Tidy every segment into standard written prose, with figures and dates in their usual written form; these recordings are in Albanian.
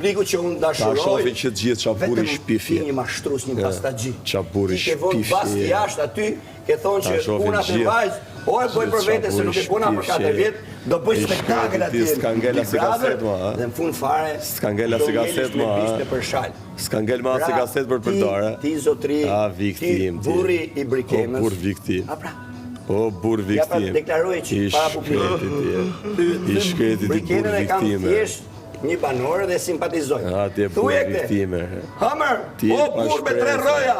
publiku që unë dashuroj. Ta shofin që gjithë çapuri shpifi. Vetëm ti një mashtrues, një pastagji. Çapuri shpifi. Ti ke vënë bast jashtë aty, ke thonë që puna të vajzë, o e bëj për vete se nuk e puna për 4 vjet, do bëj spektakël atje. Skangela si kaset ma. Dhe në fund fare. Skangela si kaset ma. Skangel ma si kaset për përdore. Ti zotri, ti burri i Brikenës. O burr viktim. O burr Ja pra viktim. deklaroj që para publikut. I shkreti ti burr viktime. Një banore dhe simpatizoj. Ti e burr viktime. Hamër, o burr me 3 rroja.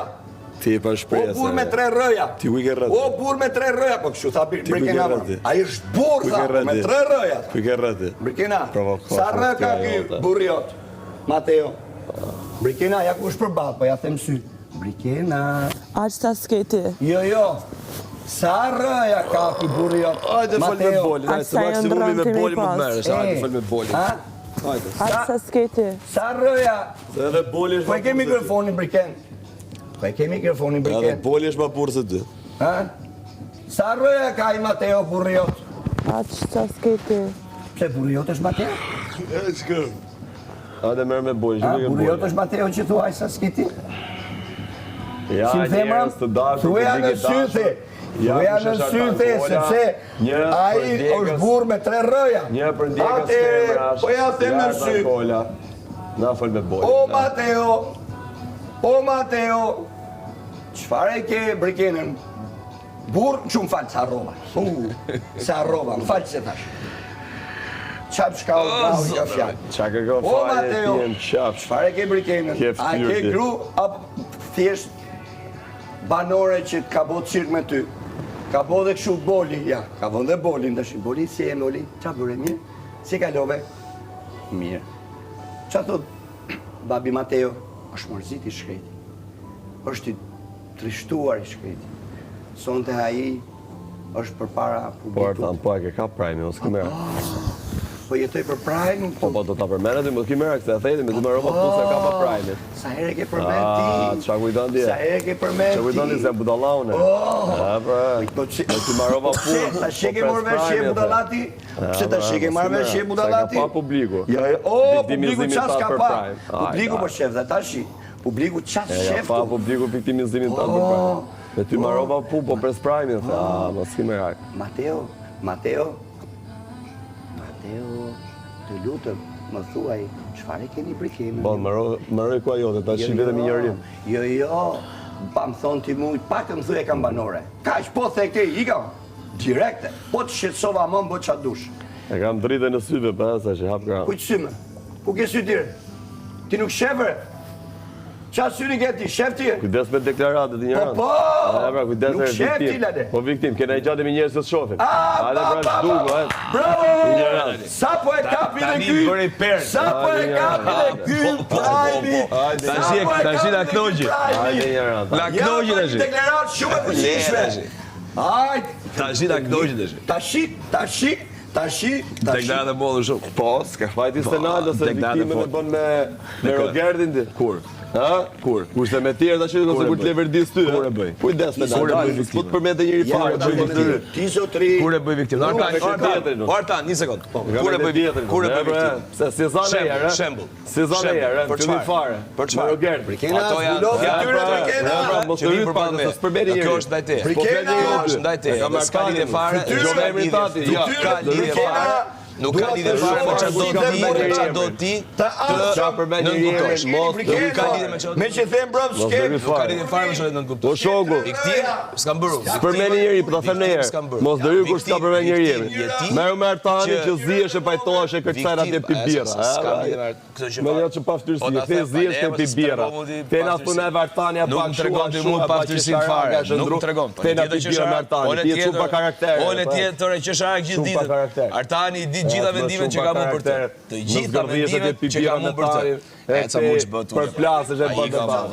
Ti e pa shpresa. O burr me 3 rroja. Ti u i ke rrëti. O burr me 3 rroja, po kështu tha Brikena. Ai është burr tha me 3 rroja. Ku i ke rrëti? Brikena. Sa rrë ka ky burri jot? Mateo. Brikena ja kush përballë, po ja them sy. Brikena. Aq sa sketi. Jo. Sa rrëja ka ky burri jot? Hajde fol me bolin, hajde se maksimumi me bolin më të merresh, hajde fol me bolin. Hajde. Aq sa sketi. Sa rrëja? Se edhe boli është. Po e ke mikrofonin Briken. Edhe boli është më burr se ty. Sa rrëja ka i Mateo burri jot? Aq sa sketi. Pse burri jot është Mateo? Çka? Hajde merr me bolin, që burri jot është Mateo që thuaj sa sketi? Ja, njerëz të dashur. Thuaja në syte. Thuaja në syte, sepse ai është burr me 3 rrëja. Një për ndjekës femrash. Po ja them në sy. Na fol me bolin. O Mateo, çfarë ke Brikenën? Burr, që më falë, sa rrova. Sa rrova, më falë që thash. Qap shka o grau i ka fjallë. Qa kërko falje ti e në qap. Çfarë ke Brikenën? A ke gru, apo thjesht banore që ka bo cirk me ty? Ka bo dhe këshu boli, ja, ka bo dhe bolin dhe shi. Boli, si e Noli? Qa bërë mirë? Si ka love? Mirë. Qa thot, babi Mateo? është mërzit i shkreti. është i trishtuar i shkreti. Sonte ai është përpara publikut. Po e ke ka prajmi, unë s'kimera. Po jetoj për prajmi. Po do ta përmenet, më t'kimera, këse e thejti, me t'u më rëma se ka pa prajmi. Sa herë ke përmen ti? Qa kujton ti? Sa herë ke përmen ti? Qa kujton ti se budalaune? Me t'u më rëma punë. Ta shike morë veshje budalati? Pse ta shike marrë veshje budalati? Ka pa publiku. Publiku qas ka pa. Publiku po shef dhe ta shi. Publiku qas shef tu. Pa publiku viktimizimin ta për prajmi. Me ty marrova pu, po pres prajmi, më s'ki me raj. Mateo, të lutëm, më thuaj, çfarë keni Brikenën? Po, më roj ku ajo, dhe ta shi vetëm i njërim. Jo, pa më thonë ti mujt, pak të më thuaj e kam banore. Kaq, po the ke, i kam, direkte, po të shqetsova më më qa dush. E kam drite në syve, pa sa që hap gram. Kujtë syme? Ku ke sy tire? Ti nuk shefër? Qa syri ke ti, shef ti? Kujdes me deklaratët i njëranë. Po, nuk shef ti lade. Po viktim, kena i gjatë me njerës të shofim. Bravo! Sa po e kapi dhe ky? Sa po e kapi dhe ky prajmi? Ta shi la knogji. La knogji dhe shi. Deklaratë shumë e përgjishme. Ta shi la knogji dhe shi. Ta shi. Deklaratë e bolë shumë. Po, s'ka fajti Stenaldo se viktimin e bën me Rogerdin ti. Kur? Kur? Kurse me tjerë ta shikoj ose kur të leverdis ty. Kur e bëj? Kujdes me dalë. Po të përmendë njëri fare. Ti zotri. Kur e bëj viktim? Artan, një sekond. Kur e bëj viktim? Kur e bëj viktim? Se Sezane herë. Shembull. Sezane herë, fillim fare. Për çfarë? Rogerd. Brikena, ato janë mos të ryt pak, mos përbëri njëri. Kjo është ndaj teje. Brikena është ndaj teje. Ska lidhje fare. Ka lidhje fare. Nuk ka lidhje fare me çfarë do ti, të përmend njëri mos nuk ka lidhje me çfarë. Me që them brëm skep, nuk ka lidhje fare me çfarë do të kuptoj. Po shoku. Viktim, s'kam bërë. Përmend njëri, po ta them ne herë. Mos do hyj kur s'ka përmend njëri. Merru me Artani që zihesh e pajtohesh e kërcen atje pi birra. S'kam lidhje me këtë që më jo që pa ftyrësi, the zihesh te pi birra. Te na thonë Artani apo nuk tregon ti mua pa ftyrësi fare. Nuk tregon. Te na pi birra me Artani. Ti je pa karakter. Ole tjetër që është gjithë ditën. Artani i di gjitha vendimet që ka më për të. Të gjitha vendimet që ka më për të. E ca mund të bëj. Për plasësh e bën debat.